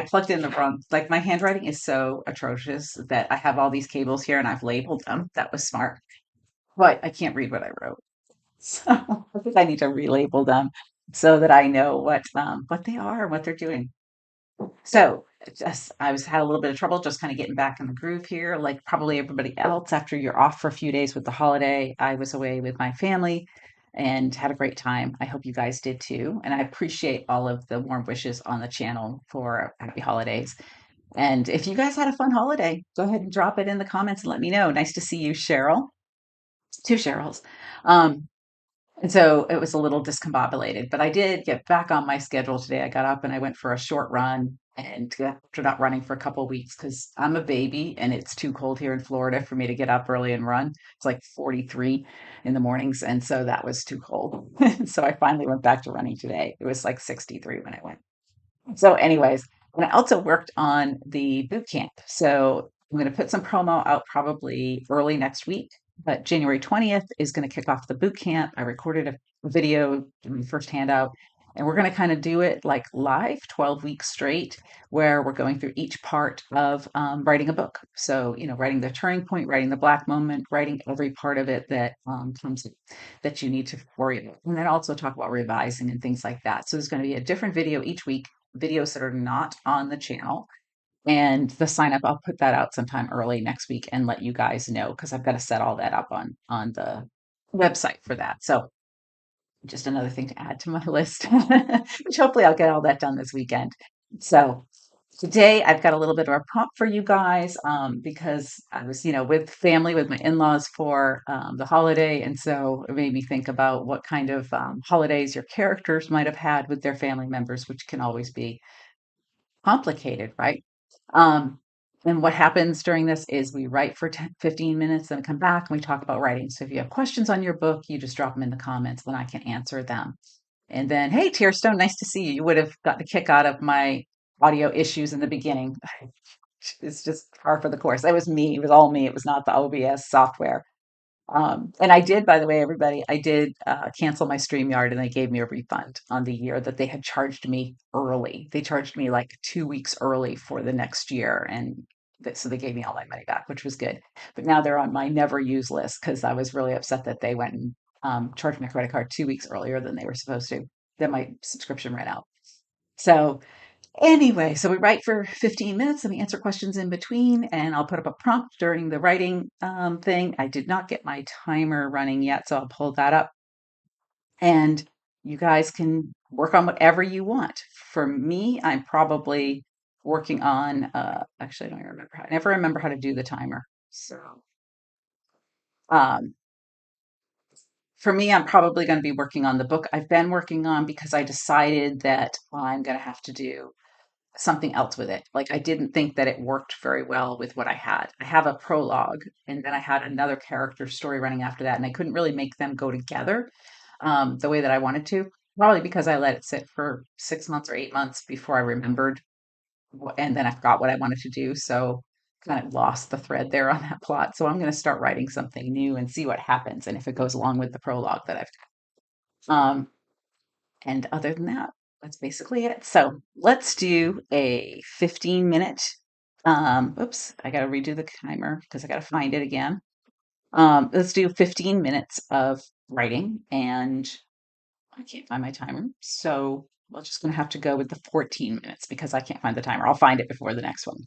I plugged in the wrong, like my handwriting is so atrocious that I have all these cables here and I've labeled them. That was smart, but I can't read what I wrote. So I think I need to relabel them so that I know what they are and what they're doing. So just I was had a little bit of trouble just kind of getting back in the groove here, like probably everybody else. After you're off for a few days with the holiday, I was away with my family and had a great time. I hope you guys did too. And I appreciate all of the warm wishes on the channel for happy holidays. And if you guys had a fun holiday, go ahead and drop it in the comments and let me know. Nice to see you, Cheryl. Two Cheryls. Um, and so it was a little discombobulated, but I did get back on my schedule today. I got up and I went for a short run and after not running for a couple of weeks because I'm a baby and it's too cold here in Florida for me to get up early and run. It's like 43 in the mornings. And so that was too cold. So I finally went back to running today. It was like 63 when I went. So, anyways, and I also worked on the boot camp. So I'm going to put some promo out probably early next week. But January 20th is going to kick off the boot camp. I recorded a video, did my first handout, and we're going to kind of do it like live, 12 weeks straight, where we're going through each part of writing a book. So, writing the turning point, writing the black moment, writing every part of it that comes that you need to worry about. And then also talk about revising and things like that. So there's going to be a different video each week, videos that are not on the channel. And the sign up, I'll put that out sometime early next week and let you guys know because I've got to set all that up on the website for that. So just another thing to add to my list, which hopefully I'll get all that done this weekend. So today I've got a little bit of a prompt for you guys because I was, with family, with my in-laws for the holiday. And so it made me think about what kind of holidays your characters might have had with their family members, which can always be complicated, right? Um, and what happens during this is we write for 10, 15 minutes, then come back and we talk about writing. So if you have questions on your book, you just drop them in the comments, then I can answer them. And then, hey, Tearstone, nice to see you. You would have gotten a kick out of my audio issues in the beginning. It's just par for the course. It was me. It was all me. It was not the OBS software. And I did, by the way, everybody, I did cancel my StreamYard and they gave me a refund on the year that they had charged me early. They charged me like 2 weeks early for the next year. And so they gave me all my money back, which was good. But now they're on my never use list because I was really upset that they went and charged my credit card 2 weeks earlier than they were supposed to. Then my subscription ran out. So anyway, so we write for 15 minutes and we answer questions in between, and I'll put up a prompt during the writing thing. I did not get my timer running yet, so I'll pull that up. And you guys can work on whatever you want. For me, I'm probably working on, actually, I don't even remember. I never remember how to do the timer. So um, for me, I'm probably going to be working on the book I've been working on because I decided that I'm going to have to do something else with it. Like I didn't think that it worked very well with what I had. I have a prologue and then I had another character story running after that, and I couldn't really make them go together the way that I wanted to. Probably because I let it sit for 6 months or 8 months before I remembered, and then I forgot what I wanted to do. So kind of lost the thread there on that plot. So I'm going to start writing something new and see what happens and if it goes along with the prologue that I've got. And other than that, that's basically it. So let's do a 15-minute. Oops, I got to redo the timer because I got to find it again. Let's do 15 minutes of writing, and I can't find my timer. So we're just going to have to go with the 14 minutes because I can't find the timer. I'll find it before the next one.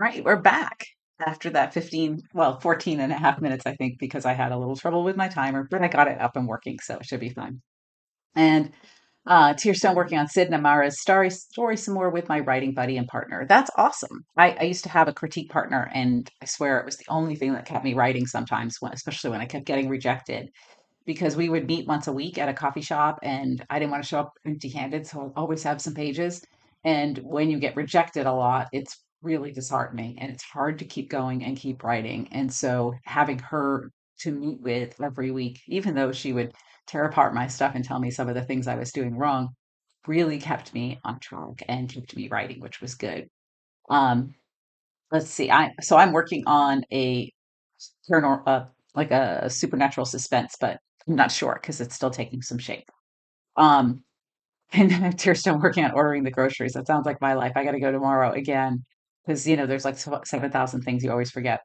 right, we're back after that 15, well, 14 and a half minutes, I think, because I had a little trouble with my timer, but I got it up and working, so it should be fine. And Tearstone working on Sid and Amara's story some more with my writing buddy and partner. That's awesome. I used to have a critique partner, and I swear it was the only thing that kept me writing sometimes, especially when I kept getting rejected because we would meet once a week at a coffee shop and I didn't want to show up empty handed. So I'd always have some pages. And when you get rejected a lot, it's really disheartening and it's hard to keep going and keep writing. And so having her to meet with every week, even though she would tear apart my stuff and tell me some of the things I was doing wrong, really kept me on track and kept me writing, which was good. Um, let's see. I'm working on a paranormal, like a supernatural suspense, but I'm not sure because it's still taking some shape. Um, and Tearstone working on ordering the groceries. That sounds like my life. I got to go tomorrow again because there's like 7,000 things you always forget.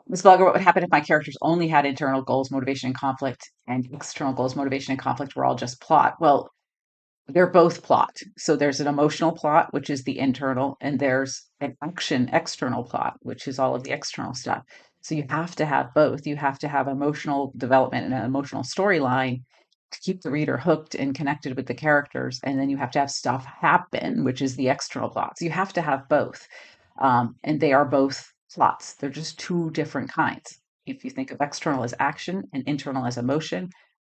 Miss Blogger, what would happen if my characters only had internal goals, motivation, and conflict, and external goals, motivation, and conflict were all just plot? Well, they're both plot. So there's an emotional plot, which is the internal, and there's an action external plot, which is all of the external stuff. So you have to have both. You have to have emotional development and an emotional storyline to keep the reader hooked and connected with the characters. And then you have to have stuff happen, which is the external plot. So you have to have both. And they are both plots. They're just two different kinds. If you think of external as action and internal as emotion,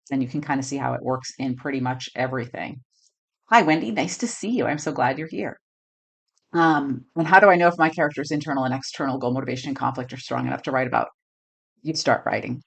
then you can kind of see how it works in pretty much everything. Hi, Wendy. Nice to see you. I'm so glad you're here. And how do I know if my character's internal and external goal, motivation, and conflict are strong enough to write about? You start writing.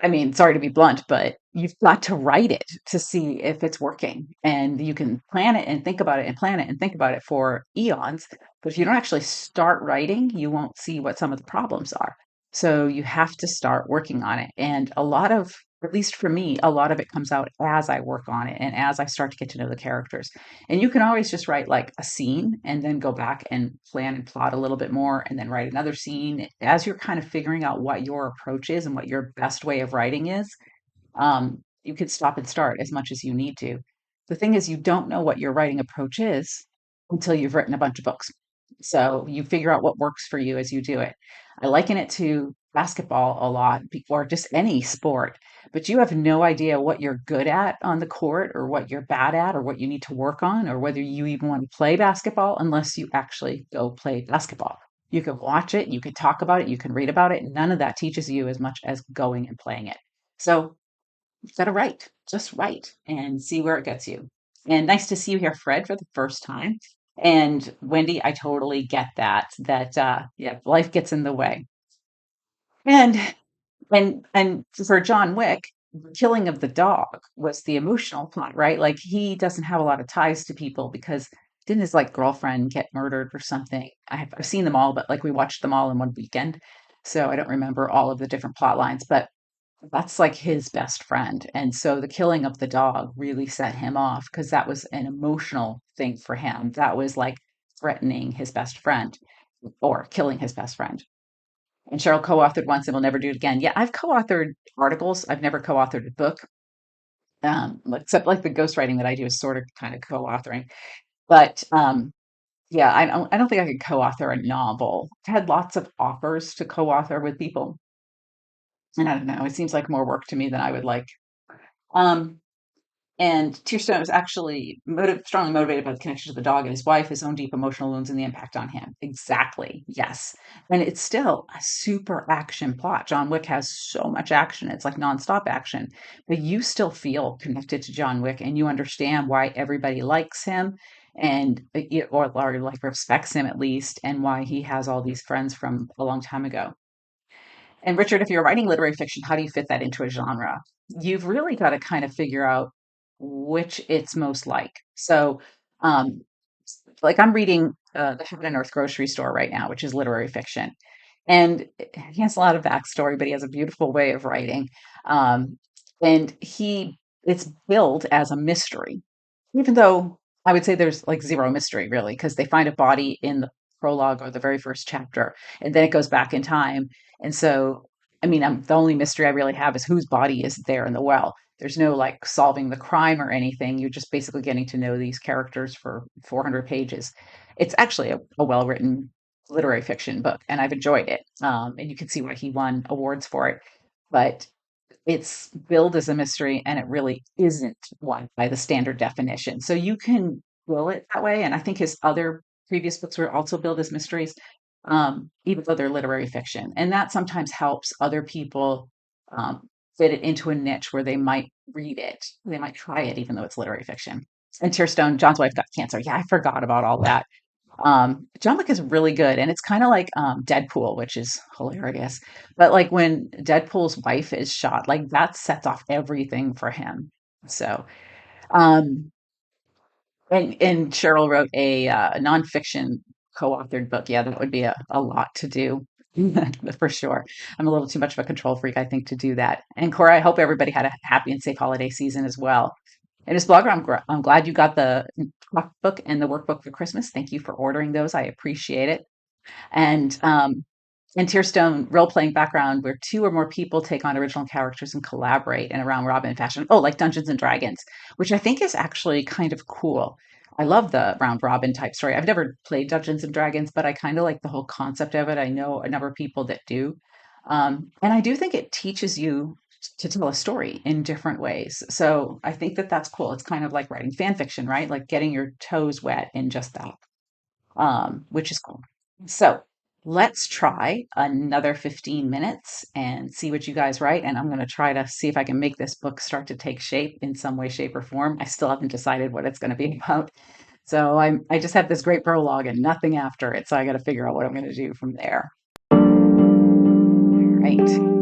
I mean, sorry to be blunt, but you've got to write it to see if it's working. And you can plan it and think about it and plan it and think about it for eons. But if you don't actually start writing, you won't see what some of the problems are. So you have to start working on it. And a lot of, at least for me, a lot of it comes out as I work on it and as I start to get to know the characters. And you can always just write like a scene and then go back and plan and plot a little bit more and then write another scene as you're kind of figuring out what your approach is and what your best way of writing is. You could stop and start as much as you need to. The thing is, you don't know what your writing approach is until you've written a bunch of books. So you figure out what works for you as you do it. I liken it to basketball a lot, or just any sport, but you have no idea what you're good at on the court, or what you're bad at, or what you need to work on, or whether you even want to play basketball unless you actually go play basketball. You can watch it, you can talk about it, you can read about it. None of that teaches you as much as going and playing it. So you've got to write, just write and see where it gets you. And nice to see you here, Fred, for the first time. And Wendy, I totally get that yeah, life gets in the way. And and for John Wick, the killing of the dog was the emotional plot, right? Like he doesn't have a lot of ties to people because didn't his like girlfriend get murdered or something? I've seen them all, but like we watched them all in one weekend. So I don't remember all of the different plot lines, but that's like his best friend. And so the killing of the dog really set him off because that was an emotional thing for him. That was like threatening his best friend or killing his best friend. And Cheryl co-authored once and will never do it again. Yeah, I've co-authored articles. I've never co-authored a book, except like the ghostwriting that I do is sort of kind of co-authoring. But yeah, I don't think I could co-author a novel. I've had lots of offers to co-author with people, and I don't know. It seems like more work to me than I would like. Um, And Tearstone was actually strongly motivated by the connection to the dog and his wife, his own deep emotional wounds, and the impact on him. Exactly. Yes. And it's still a super action plot. John Wick has so much action. It's like nonstop action. But you still feel connected to John Wick and you understand why everybody likes him and or like respects him at least and why he has all these friends from a long time ago. And Richard, if you're writing literary fiction, how do you fit that into a genre? You've really got to kind of figure out which it's most like. So, um, like I'm reading The Heaven and Earth Grocery Store right now, which is literary fiction. And he has a lot of backstory, but he has a beautiful way of writing. Um, and it's billed as a mystery, even though I would say there's like zero mystery really, because they find a body in the prologue or the very first chapter, and then it goes back in time. And so, I mean, the only mystery I really have is whose body is there in the well. There's no like solving the crime or anything. You're just basically getting to know these characters for 400 pages. It's actually a well written literary fiction book, and I've enjoyed it. And you can see why he won awards for it. But it's billed as a mystery, and it really isn't one by the standard definition. So you can bill it that way. And I think his other previous books were also billed as mysteries, even though they're literary fiction. And that sometimes helps other people um, fit it into a niche where they might read it. They might try it, even though it's literary fiction. And Tearstone, John's wife got cancer. Yeah, I forgot about all that. John Wick is really good, and it's kind of like Deadpool, which is hilarious. But like when Deadpool's wife is shot, like that sets off everything for him. So, um, and Cheryl wrote a nonfiction co-authored book. Yeah, that would be a lot to do. For sure. I'm a little too much of a control freak, I think, to do that. And Cora, I hope everybody had a happy and safe holiday season as well. And as blogger, I'm glad you got the book and the workbook for Christmas. Thank you for ordering those. I appreciate it. And in Tearstone role playing background, where two or more people take on original characters and collaborate in a round robin fashion. Oh, like Dungeons and Dragons, which I think is actually kind of cool. I love the round robin type story. I've never played Dungeons and Dragons, but I kind of like the whole concept of it. I know a number of people that do. And I do think it teaches you to tell a story in different ways. So I think that that's cool. It's kind of like writing fan fiction, right? Like getting your toes wet in just that, which is cool. So let's try another 15 minutes and see what you guys write. And I'm going to try to see if I can make this book start to take shape in some way, shape, or form. I still haven't decided what it's going to be about. So I just have this great prologue and nothing after it. So I got to figure out what I'm going to do from there. All right.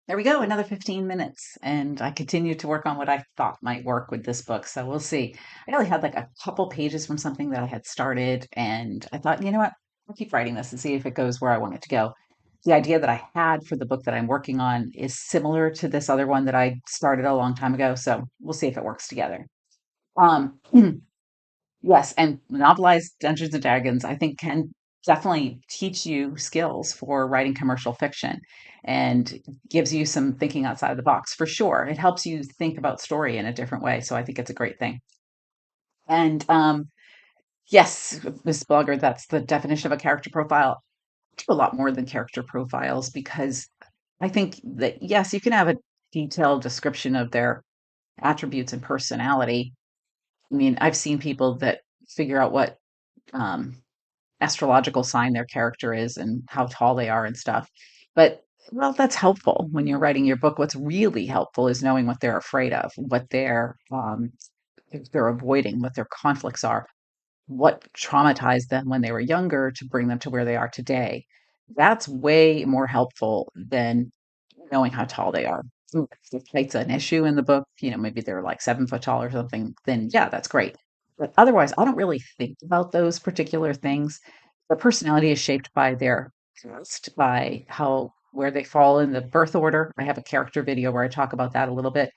There we go, another 15 minutes. And I continue to work on what I thought might work with this book. So we'll see. I only had like a couple pages from something that I had started. And I thought, you know what? I'll keep writing this and see if it goes where I want it to go. The idea that I had for the book that I'm working on is similar to this other one that I started a long time ago. So we'll see if it works together. Um, Yes, and novelized Dungeons and Dragons, I think, can definitely teach you skills for writing commercial fiction and gives you some thinking outside of the box for sure. It helps you think about story in a different way. So I think it's a great thing. And yes, Miss Blogger, that's the definition of a character profile. I do a lot more than character profiles because I think that, yes, you can have a detailed description of their attributes and personality. I mean, I've seen people that figure out what um, astrological sign their character is and how tall they are and stuff. But well, that's helpful when you're writing your book. What's really helpful is knowing what they're afraid of, what they're avoiding, what their conflicts are, what traumatized them when they were younger to bring them to where they are today. That's way more helpful than knowing how tall they are. If it's an issue in the book, maybe they're like 7 foot tall or something, then yeah, that's great. But otherwise, I don't really think about those particular things. Their personality is shaped by their past, by where they fall in the birth order. I have a character video where I talk about that a little bit,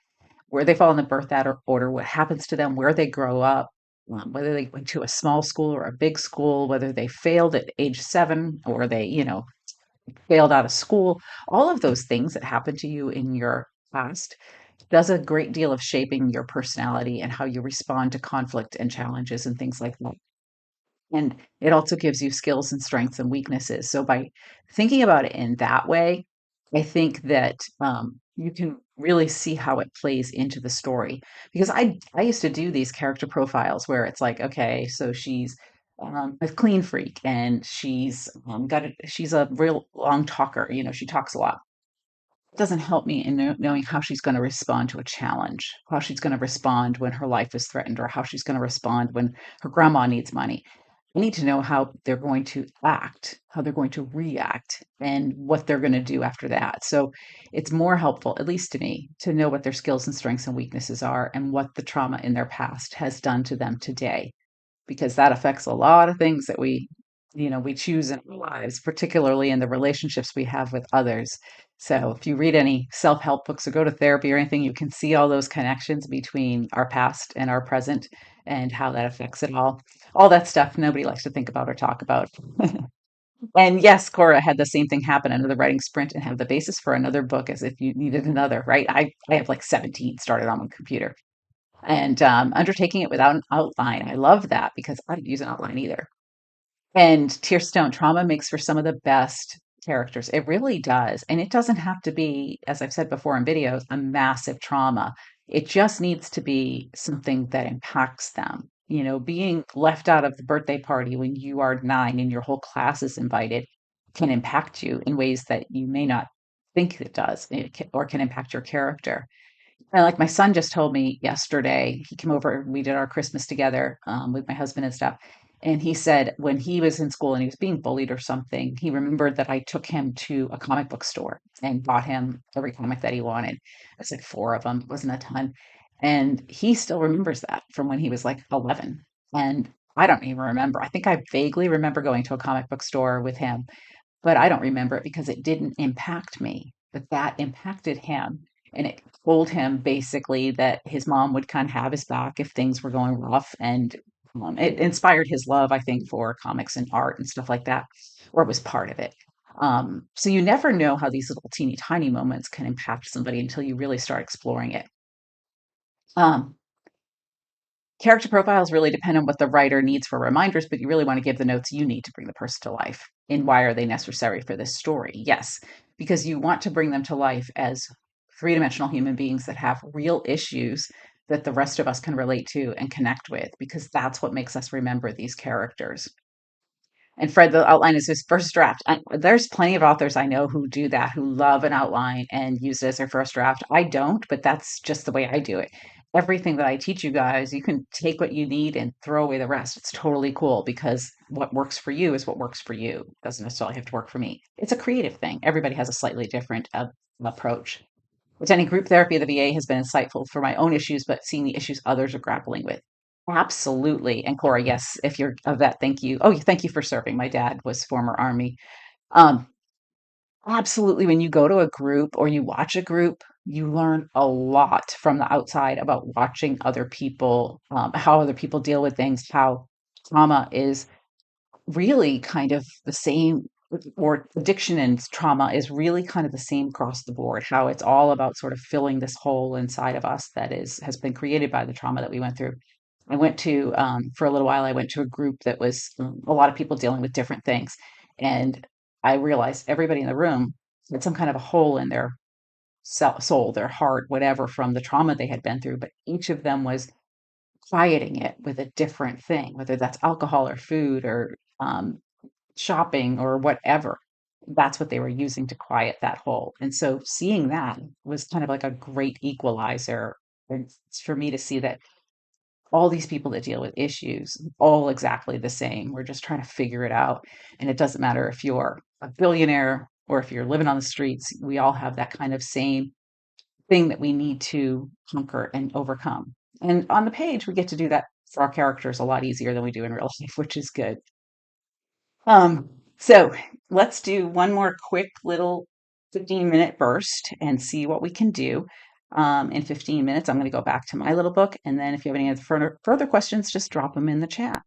where they fall in the order, what happens to them, where they grow up, whether they went to a small school or a big school, whether they failed at age 7 or they, failed out of school, all of those things that happened to you in your past does a great deal of shaping your personality and how you respond to conflict and challenges and things like that. And it also gives you skills and strengths and weaknesses. So by thinking about it in that way, I think that you can really see how it plays into the story. Because I used to do these character profiles where it's like, okay, so she's a clean freak and she's a real long talker. She talks a lot. It doesn't help me in knowing how she's going to respond to a challenge, how she's going to respond when her life is threatened, or how she's going to respond when her grandma needs money. I need to know how they're going to act, how they're going to react, and what they're going to do after that. So it's more helpful, at least to me, to know what their skills and strengths and weaknesses are and what the trauma in their past has done to them today, because that affects a lot of things that we choose in our lives, particularly in the relationships we have with others. So if you read any self-help books or go to therapy or anything, you can see all those connections between our past and our present and how that affects it all that stuff nobody likes to think about or talk about. And yes, Cora had the same thing happen under the writing sprint and have the basis for another book as if you needed another, right? I have like 17 started on my computer and undertaking it without an outline. I love that because I didn't use an outline either. And Tearstone trauma makes for some of the best characters. It really does. And it doesn't have to be, as I've said before in videos, a massive trauma. It just needs to be something that impacts them. Being left out of the birthday party when you are 9 and your whole class is invited can impact you in ways that you may not think it does, or can impact your character. And like my son just told me yesterday, he came over, we did our Christmas together with my husband and stuff. And he said when he was in school and he was being bullied or something, he remembered that I took him to a comic book store and bought him every comic that he wanted. It's like 4 of them, it wasn't a ton. And he still remembers that from when he was like 11. And I don't even remember. I think I vaguely remember going to a comic book store with him, but I don't remember it because it didn't impact me, but that impacted him. And it told him basically that his mom would kind of have his back if things were going rough. And it inspired his love, I think, for comics and art and stuff like that, or was part of it. So you never know how these little teeny tiny moments can impact somebody until you really start exploring it. Um, Character profiles really depend on what the writer needs for reminders, but you really want to give the notes you need to bring the person to life. And why are they necessary for this story? Yes, because you want to bring them to life as 3-dimensional human beings that have real issues that the rest of us can relate to and connect with, because that's what makes us remember these characters. And Fred, the outline is his first draft. There's plenty of authors I know who do that, who love an outline and use it as their first draft. I don't, but that's just the way I do it. everything that I teach you guys, you can take what you need and throw away the rest. It's totally cool because what works for you is what works for you. It doesn't necessarily have to work for me. It's a creative thing. Everybody has a slightly different approach. Attending group therapy at the VA has been insightful for my own issues, but seeing the issues others are grappling with. Absolutely. And Cora, yes, if you're a vet, thank you. Oh, thank you for serving. My dad was former Army. Um, Absolutely. When you go to a group or you watch a group, you learn a lot from the outside about watching other people, how other people deal with things, how trauma is really kind of the same, or addiction and trauma is really kind of the same across the board, how it's all about sort of filling this hole inside of us that has been created by the trauma that we went through. I went to, for a little while, I went to a group that was a lot of people dealing with different things. And I realized everybody in the room had some kind of a hole in their soul, their heart, whatever, from the trauma they had been through. But each of them was quieting it with a different thing, whether that's alcohol or food or shopping or whatever. That's what they were using to quiet that hole. And so seeing that was kind of like a great equalizer. And for me to see that all these people that deal with issues, all exactly the same. We're just trying to figure it out. And it doesn't matter if you're a billionaire or if you're living on the streets, we all have that kind of same thing that we need to conquer and overcome. And on the page, we get to do that for our characters a lot easier than we do in real life, which is good. So let's do one more quick little 15-minute burst and see what we can do. In 15 minutes, I'm going to go back to my little book. And then if you have any other further questions, just drop them in the chat.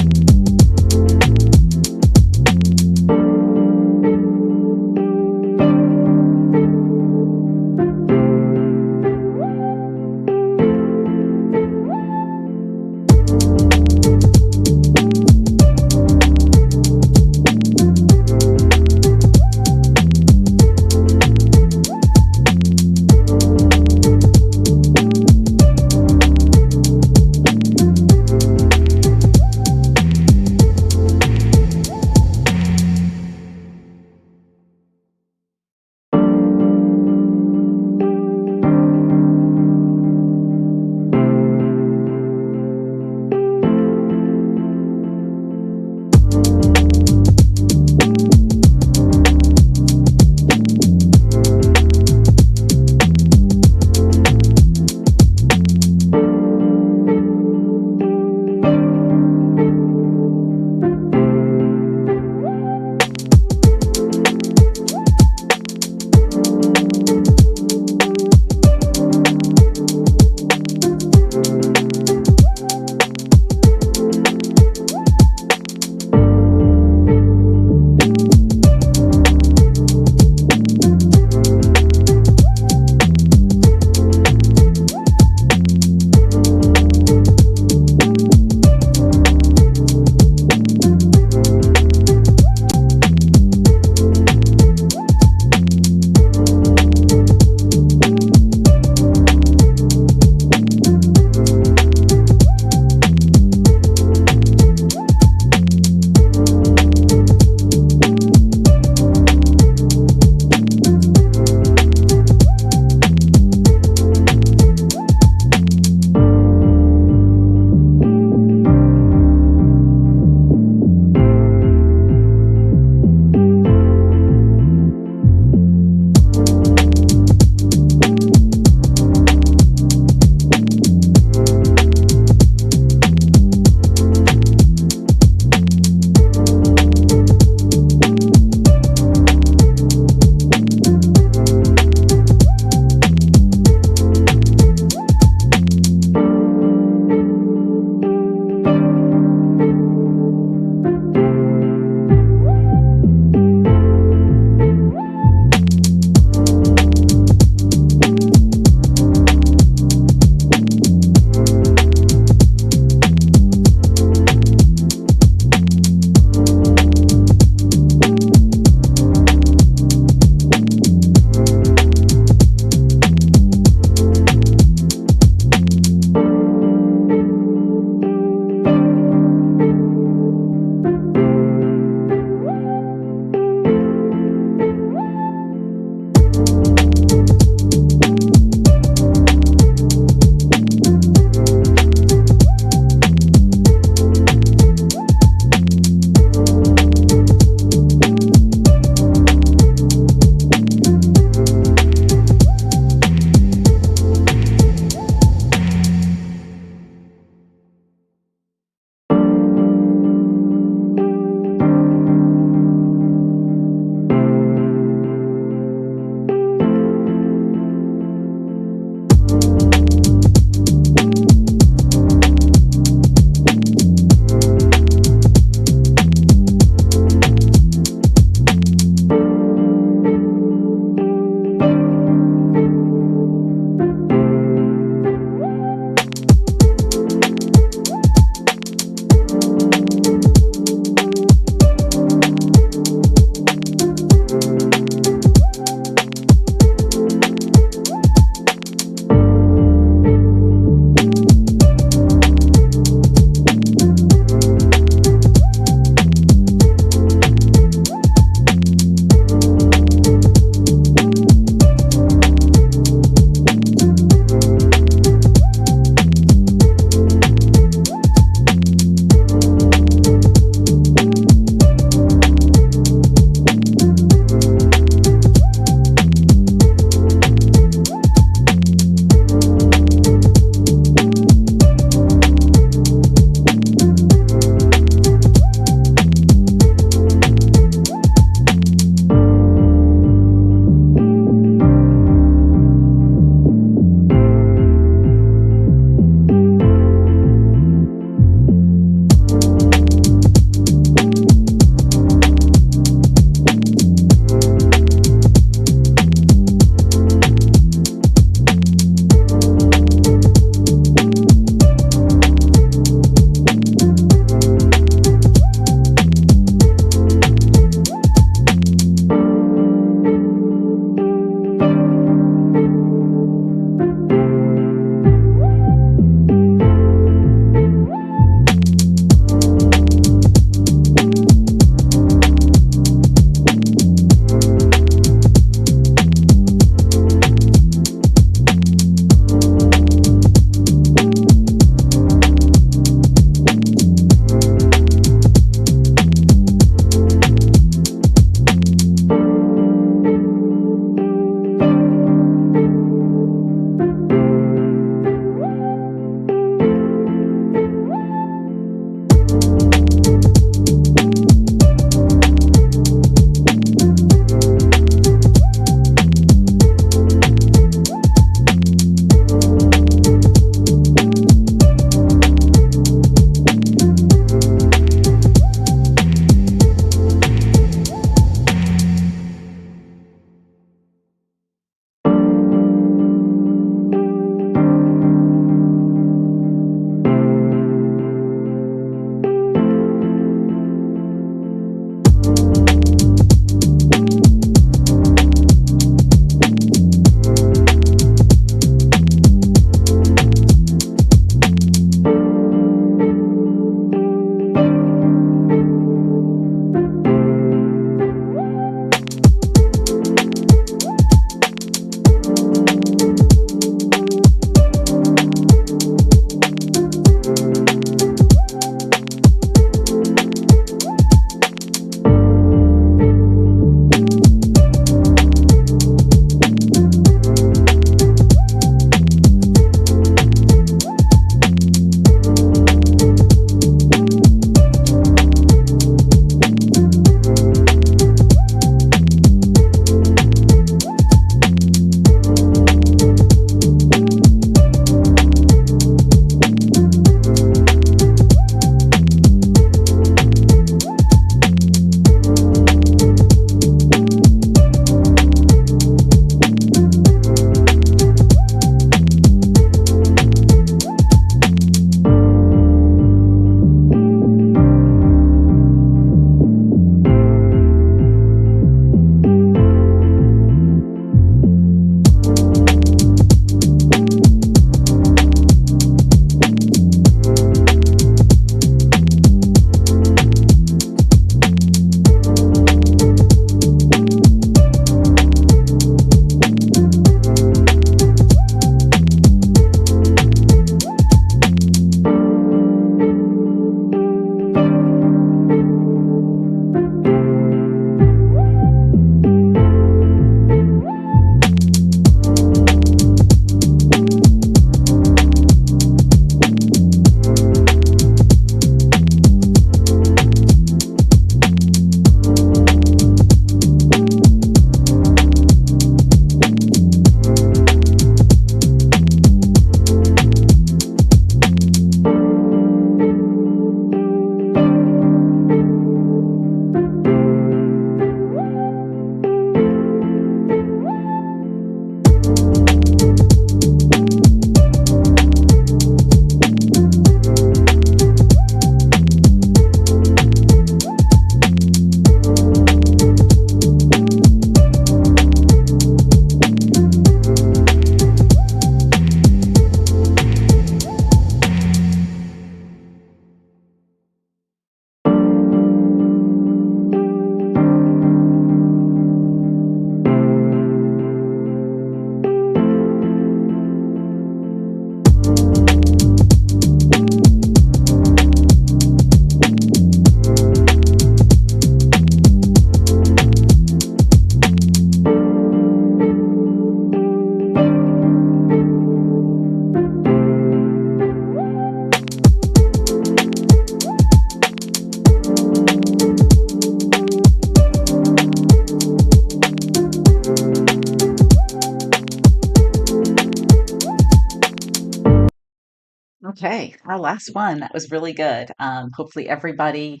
Okay, our last one that was really good. Hopefully everybody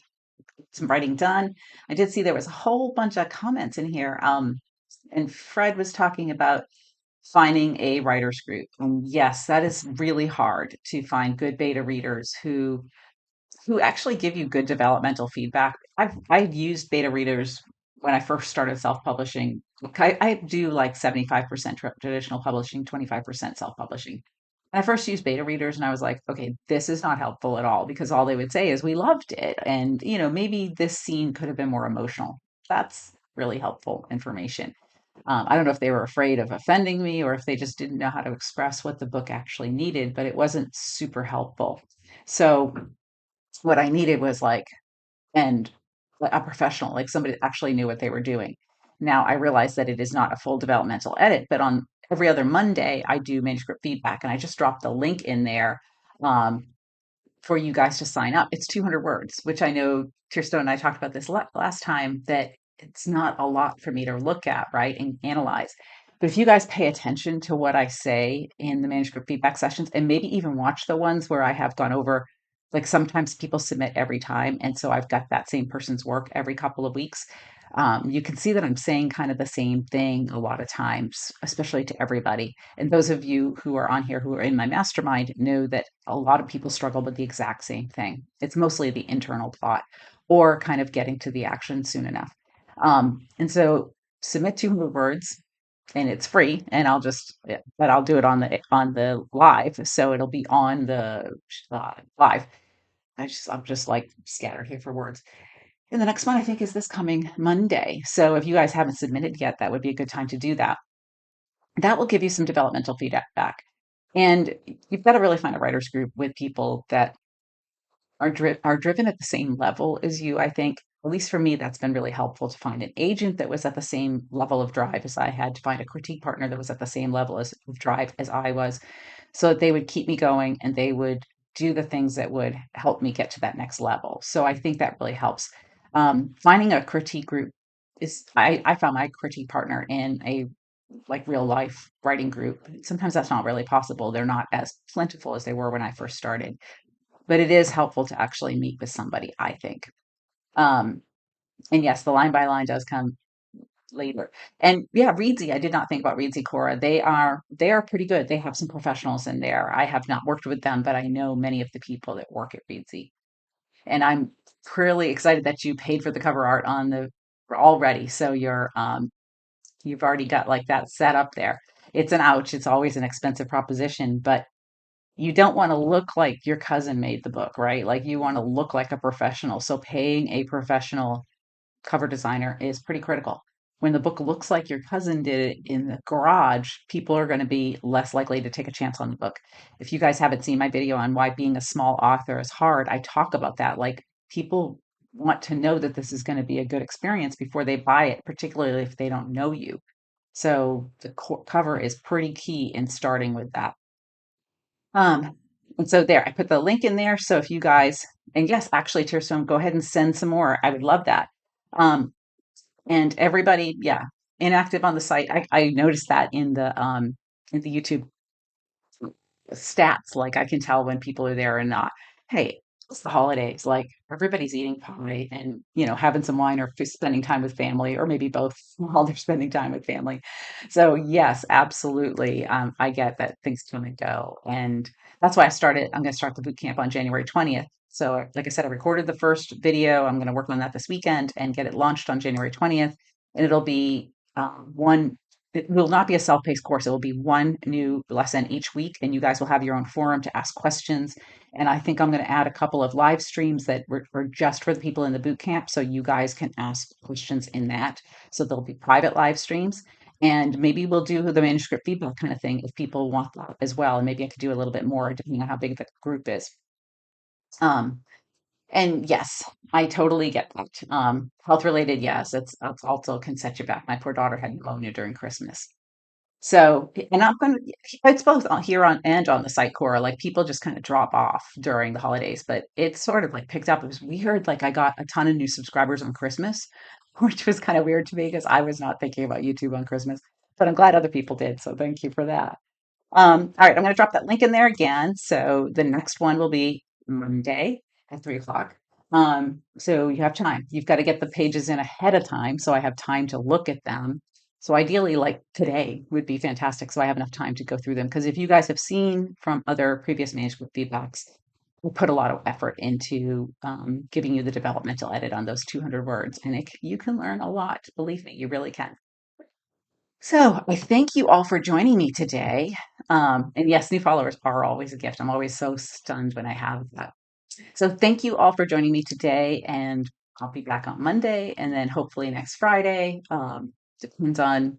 some writing done. I did see there was a whole bunch of comments in here. And Fred was talking about finding a writers group. And yes, that is really hard to find good beta readers who actually give you good developmental feedback. I've used beta readers when I first started self-publishing. I do like 75% traditional publishing, 25% self-publishing. And I first used beta readers and I was like, okay, this is not helpful at all because all they would say is we loved it. And, maybe this scene could have been more emotional. That's really helpful information. I don't know if they were afraid of offending me or if they just didn't know how to express what the book actually needed, but it wasn't super helpful. So what I needed was like, and a professional, like somebody that actually knew what they were doing. Now I realize that it is not a full developmental edit, but on every other Monday, I do manuscript feedback and I just dropped the link in there. Um, for you guys to sign up. It's 200 words, which I know Kirsten and I talked about this last time, that it's not a lot for me to look at, right, and analyze. But if you guys pay attention to what I say in the manuscript feedback sessions and maybe even watch the ones where I have gone over, like sometimes people submit every time. And so I've got that same person's work every couple of weeks. You can see that I'm saying kind of the same thing a lot of times, especially to everybody. And those of you who are on here who are in my mastermind know that a lot of people struggle with the exact same thing. It's mostly the internal plot or kind of getting to the action soon enough. And so submit 200 words and it's free and but I'll do it on the live. So it'll be on the live. I'm just like scattered here for words. And the next one I think is this coming Monday. So if you guys haven't submitted yet, that would be a good time to do that. That will give you some developmental feedback. And you've got to really find a writers group with people that are driven at the same level as you. I think, at least for me, that's been really helpful to find an agent that was at the same level of drive as I had, to find a critique partner that was at the same level of drive as I was, so that they would keep me going and they would do the things that would help me get to that next level. So I think that really helps. Finding a critique group I found my critique partner in a like real life writing group. Sometimes that's not really possible. They're not as plentiful as they were when I first started, but it is helpful to actually meet with somebody, I think. Um, and yes, the line by line does come later. And yeah, Readsy, I did not think about Readsy, Cora. They are pretty good. They have some professionals in there. I have not worked with them, but I know many of the people that work at Readsy. And I'm really excited that you paid for the cover art on the already. So you've already got like that set up there. It's an ouch. It's always an expensive proposition, but you don't want to look like your cousin made the book, right? Like you want to look like a professional. So paying a professional cover designer is pretty critical. When the book looks like your cousin did it in the garage, people are going to be less likely to take a chance on the book. If you guys haven't seen my video on why being a small author is hard, I talk about that. Like people want to know that this is going to be a good experience before they buy it, particularly if they don't know you. So the cover is pretty key in starting with that. Um, and so there, I put the link in there. So if you guys, and yes, actually, Tearstone, go ahead and send some more. I would love that. Um, and everybody, yeah, inactive on the site. I noticed that in the YouTube stats. Like I can tell when people are there and not. Hey, it's the holidays. Like everybody's eating pie and having some wine or spending time with family, or maybe both while they're spending time with family. So yes, absolutely. I get that things come and go, and that's why I'm going to start the boot camp on January 20th. So like I said, I recorded the first video. I'm going to work on that this weekend and get it launched on January 20th, and it'll be one it will not be a self-paced course. It will be one new lesson each week, and you guys will have your own forum to ask questions. And I think I'm going to add a couple of live streams that are just for the people in the boot camp, so you guys can ask questions in that. So there'll be private live streams, and maybe we'll do the manuscript feedback kind of thing if people want that as well. And maybe I could do a little bit more depending on how big the group is. Um, and yes, I totally get that. Health related, yes, it's also can set you back. My poor daughter had pneumonia during Christmas. So, and I'm gonna, it's both on here on and on the site core. Like people just kind of drop off during the holidays, but it's sort of like picked up. It was weird. Like I got a ton of new subscribers on Christmas, which was kind of weird to me because I was not thinking about YouTube on Christmas, but I'm glad other people did. So thank you for that. All right, I'm going to drop that link in there again. So the next one will be Monday at 3 o'clock. So you have time. You've got to get the pages in ahead of time. So I have time to look at them. So ideally, like today would be fantastic. So I have enough time to go through them. Because if you guys have seen from other previous manuscript feedbacks, we put a lot of effort into giving you the developmental edit on those 200 words. And you can learn a lot. Believe me, you really can. So I thank you all for joining me today. And yes, new followers are always a gift. I'm always so stunned when I have that. So thank you all for joining me today. And I'll be back on Monday and then hopefully next Friday. Depends on,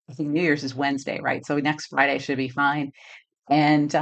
I think New Year's is Wednesday, right? So next Friday should be fine. And